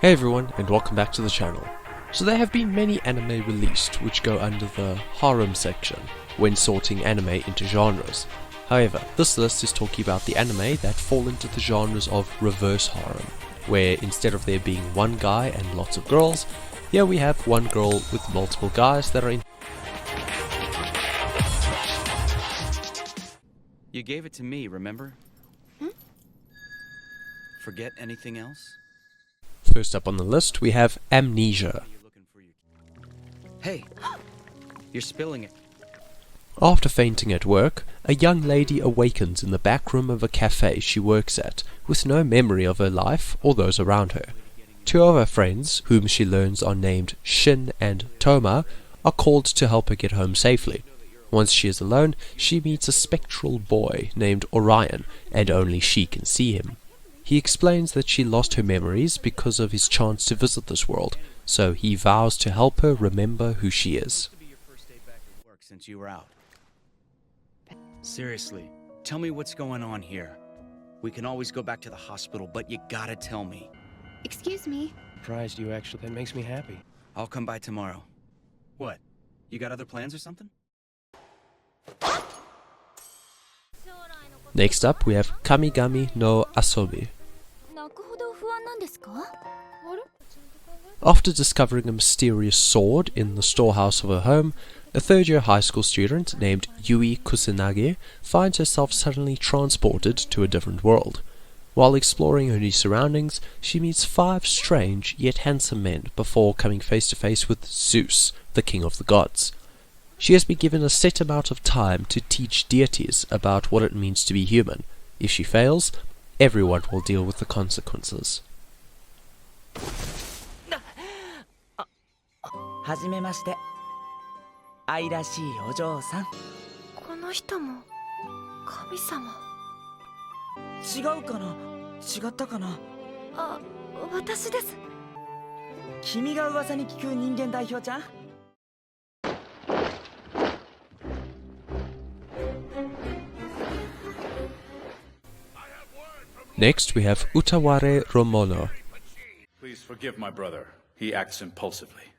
Hey everyone, and welcome back to the channel. So there have been many anime released which go under the Harem section when sorting anime into genres. However, this list is talking about the anime that fall into the genres of reverse harem, where instead of there being one guy and lots of girls, here we have one girl with multiple guys that are in. You gave it to me, remember? Forget anything else? First up on the list we have Amnesia. Hey, you're spilling it. After fainting at work, a young lady awakens in the back room of a cafe she works at, with no memory of her life or those around her. Two of her friends, whom she learns are named Shin and Toma, are called to help her get home safely. Once she is alone, she meets a spectral boy named Oran, and only she can see him. He explains that she lost her memories because of his chance to visit this world, so he vows to help her remember who she is. Since you were out. Seriously, tell me what's going on here. We can always go back to the hospital, but you gotta tell me. Excuse me. Surprised you actually. That makes me happy. I'll come by tomorrow. What? You got other plans or something? Next up we have Kamigami no Asobi. After discovering a mysterious sword in the storehouse of her home, a third-year high school student named Yui Kusanagi finds herself suddenly transported to a different world. While exploring her new surroundings, she meets 5 strange yet handsome men before coming face to face with Zeus, the king of the gods. She has been given a set amount of time to teach deities about what it means to be human. If she fails, everyone will deal with the consequences. はじめまして。愛らしいお嬢さん。この人も神様。違うかな？違ったかな？あ、私です。君が噂に聞く人間代表じゃん？Next we have Utaware Romolo. Please forgive my brother. He acts impulsively.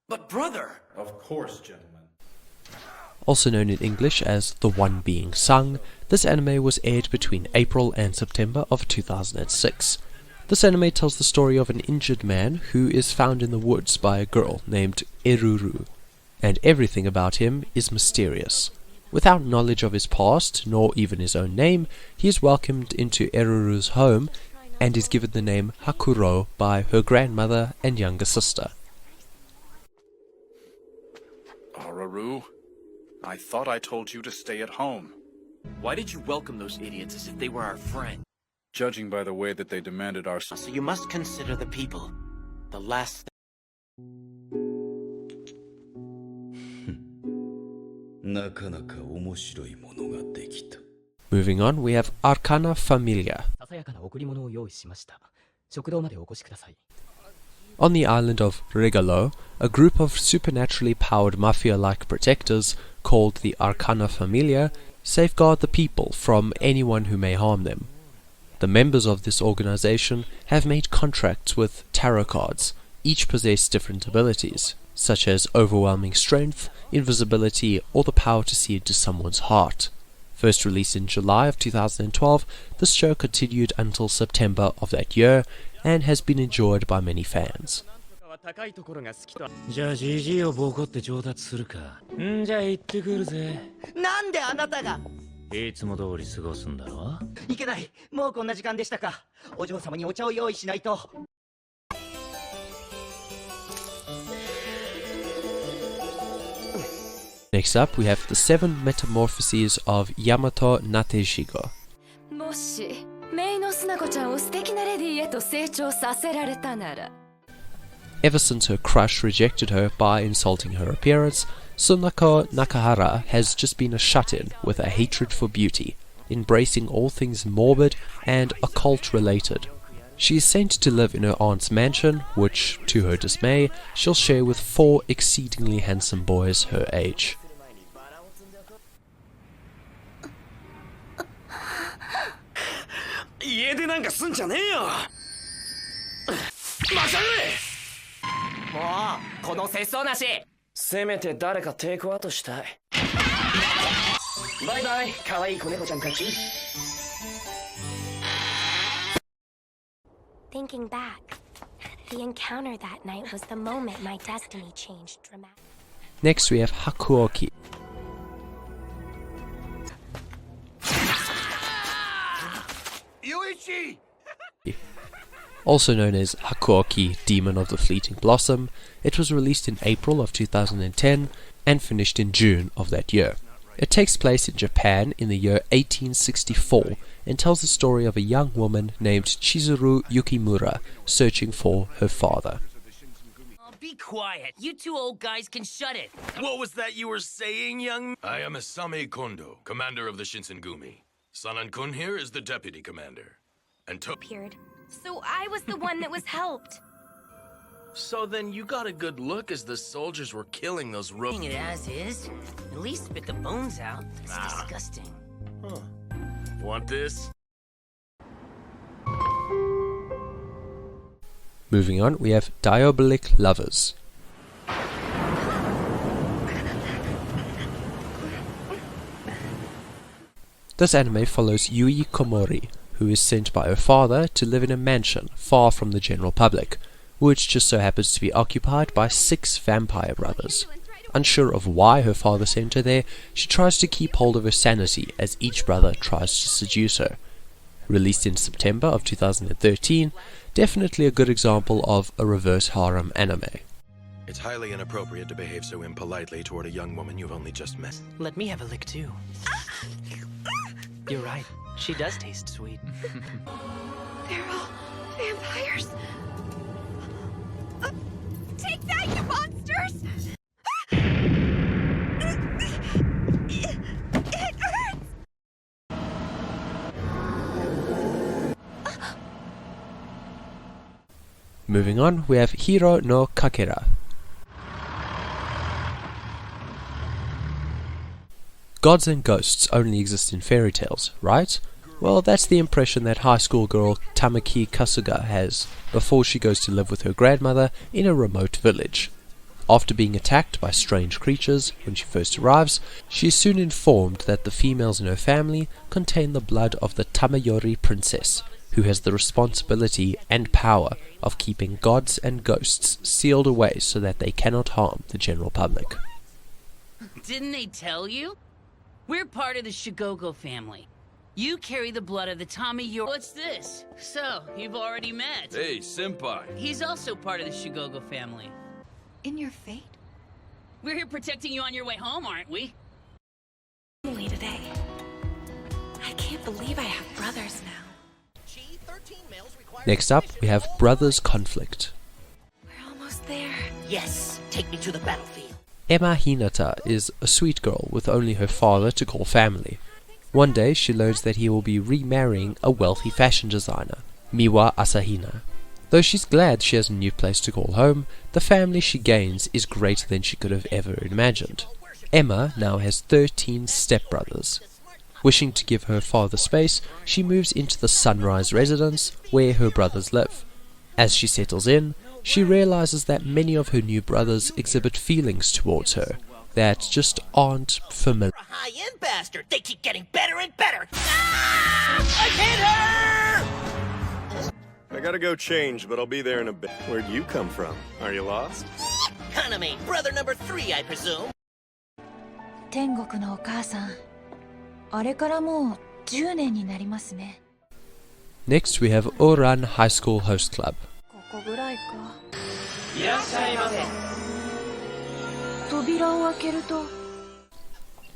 But brother! Of course, gentlemen. Also known in English as The One Being Sung, this anime was aired between April and September of 2006. This anime tells the story of an injured man who is found in the woods by a girl named Eruru, and everything about him is mysterious. Without knowledge of his past, nor even his own name, he is welcomed into Eruru's home and is given the name Hakuro by her grandmother and younger sister. Araru, I thought I told you to stay at home. Why did you welcome those idiots as if they were our friend? Judging by the way that they demanded our... So you must consider the people. The last... Moving on, we have Arcana Familia. On the island of Regalo, a group of supernaturally powered mafia-like protectors, called the Arcana Familia, safeguard the people from anyone who may harm them. The members of this organization have made contracts with tarot cards. Each possess different abilities, such as overwhelming strength, invisibility, or the power to see into someone's heart. First released in July of 2012, this show continued until September of that year and has been enjoyed by many fans. じゃあ GG をボコって上達するか。じゃあ行ってくるぜ。なんであなたがいつも通り過ごすんだろ？いけない。もうこんな時間でしたか。お嬢様にお茶を用意しないと。Next up, we have the Seven Metamorphoses of Yamato Nateshigo. もしメイのスナコちゃんを素敵なレディーへと成長させられたなら。Ever since her crush rejected her by insulting her appearance, Sunako Nakahara has just been a shut-in with a hatred for beauty, embracing all things morbid and occult-related. She is sent to live in her aunt's mansion, which, to her dismay, she'll share with 4 exceedingly handsome boys her age. 家出なんかすんじゃねえよ。もうこの節操なし。せめて誰かテイクアウトしたい。バイバイ、可愛い子猫ちゃんたち。Thinking back, the encounter that night was the moment my destiny changed dramatically. Next we have Hakuoki. Yuichi! Also known as Hakuoki, Demon of the Fleeting Blossom, it was released in April of 2010 and finished in June of that year. It takes place in Japan in the year 1864 and tells the story of a young woman named Chizuru Yukimura searching for her father. Oh, be quiet. You two old guys can shut it. What was that you were saying, young? I am Asame Kondo, commander of the Shinsengumi. Sanan-kun here is the deputy commander. And Appeared. So I was the one that was helped. So then you got a good look as the soldiers were killing those Eating it as is. At least spit the bones out. It's disgusting. Huh. Want this? Moving on, we have Diablo Lovers. This anime follows Yui Komori, who is sent by her father to live in a mansion far from the general public, which just so happens to be occupied by 6 vampire brothers. Unsure of why her father sent her there, she tries to keep hold of her sanity as each brother tries to seduce her. Released in September of 2013, definitely a good example of a reverse harem anime. it's highly inappropriate to behave so impolitely toward a young woman you've only just met. Let me have a lick too. You're right. She does taste sweet. They're all vampires. Take that, you monsters! It hurts! Moving on, we have HIRO no KAKERA. Gods and ghosts only exist in fairy tales, right? Well, that's the impression that high school girl Tamaki Kasuga has before she goes to live with her grandmother in a remote village. After being attacked by strange creatures when she first arrives, she is soon informed that the females in her family contain the blood of the Tamayori princess, who has the responsibility and power of keeping gods and ghosts sealed away so that they cannot harm the general public. Didn't they tell you? We're part of the Shigogo family. You carry the blood of the Tamayori. What's this? So, you've already met. Hey, senpai. He's also part of the Shigogo family. In your fate? We're here protecting you on your way home, aren't we? Only today. I can't believe I have brothers now. Next up, we have Brothers Conflict. We're almost there. Yes, take me to the battlefield. Emma Hinata is a sweet girl with only her father to call family. One day she learns that he will be remarrying a wealthy fashion designer, Miwa Asahina. Though she's glad she has a new place to call home, the family she gains is greater than she could have ever imagined. Emma now has 13 stepbrothers. Wishing to give her father space, she moves into the Sunrise residence where her brothers live. As she settles in, she realizes that many of her new brothers exhibit feelings towards her that just aren't familiar. High-end bastard! They keep getting better and better! I hit her! I gotta go change, but I'll be there in a bit. Where'd you come from? Are you lost? Haname, brother number 3, I presume. 天国のお母さん。あれからもう10年になりますね。Next we have Oran High School Host Club. ここぐらいか。いらっしゃいませ。扉を開けると。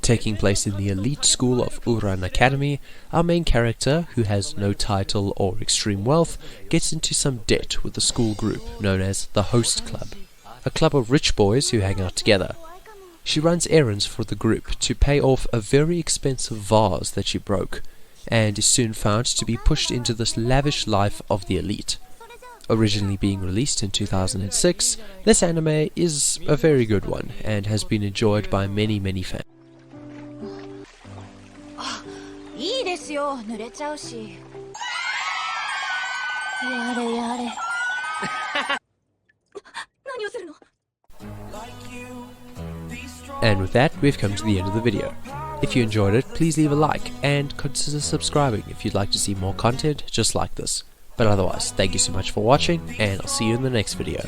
Taking place in the elite school of Oran Academy, our main character, who has no title or extreme wealth, gets into some debt with a school group known as the Host Club, a club of rich boys who hang out together. She runs errands for the group to pay off a very expensive vase that she broke, and is soon found to be pushed into this lavish life of the elite. Originally being released in 2006, this anime is a very good one and has been enjoyed by many fans. いいですよ、濡れちゃうし。やれやれ。And with that, we've come to the end of the video. If you enjoyed it, please leave a like and consider subscribing if you'd like to see more content just like this. But otherwise, thank you so much for watching, and I'll see you in the next video.